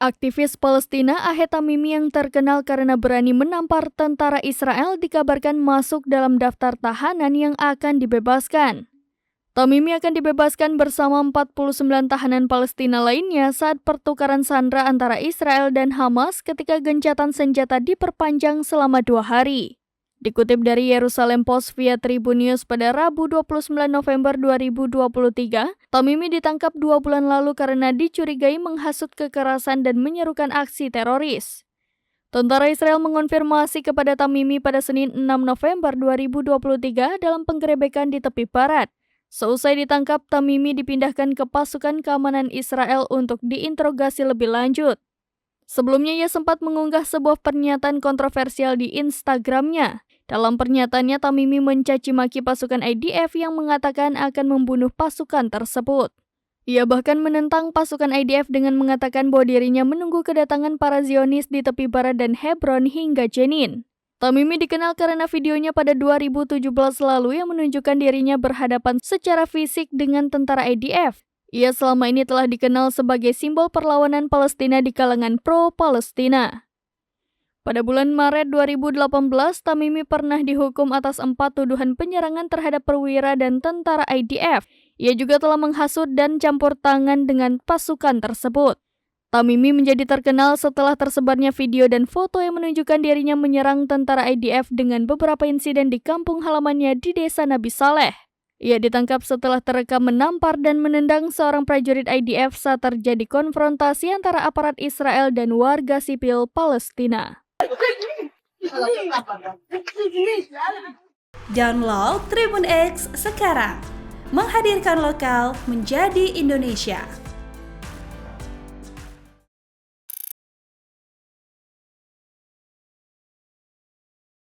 Aktivis Palestina Ahed Tamimi yang terkenal karena berani menampar tentara Israel dikabarkan masuk dalam daftar tahanan yang akan dibebaskan. Tamimi akan dibebaskan bersama 49 tahanan Palestina lainnya saat pertukaran sandera antara Israel dan Hamas ketika gencatan senjata diperpanjang selama 2 hari. Dikutip dari Yerusalem Post via Tribun News pada Rabu 29 November 2023, Tamimi ditangkap 2 bulan lalu karena dicurigai menghasut kekerasan dan menyerukan aksi teroris. Tentara Israel mengonfirmasi kepada Tamimi pada Senin 6 November 2023 dalam penggerebekan di tepi barat. Seusai ditangkap, Tamimi dipindahkan ke pasukan keamanan Israel untuk diinterogasi lebih lanjut. Sebelumnya ia sempat mengunggah sebuah pernyataan kontroversial di Instagramnya. Dalam pernyataannya, Tamimi mencaci maki pasukan IDF yang mengatakan akan membunuh pasukan tersebut. Ia bahkan menentang pasukan IDF dengan mengatakan bahwa dirinya menunggu kedatangan para Zionis di tepi barat dan Hebron hingga Jenin. Tamimi dikenal karena videonya pada 2017 lalu yang menunjukkan dirinya berhadapan secara fisik dengan tentara IDF. Ia selama ini telah dikenal sebagai simbol perlawanan Palestina di kalangan pro-Palestina. Pada bulan Maret 2018, Tamimi pernah dihukum atas 4 tuduhan penyerangan terhadap perwira dan tentara IDF. Ia juga telah menghasut dan campur tangan dengan pasukan tersebut. Tamimi menjadi terkenal setelah tersebarnya video dan foto yang menunjukkan dirinya menyerang tentara IDF dengan beberapa insiden di kampung halamannya di desa Nabi Saleh. Ia ditangkap setelah terekam menampar dan menendang seorang prajurit IDF saat terjadi konfrontasi antara aparat Israel dan warga sipil Palestina. Download Tribun X sekarang, menghadirkan lokal menjadi Indonesia.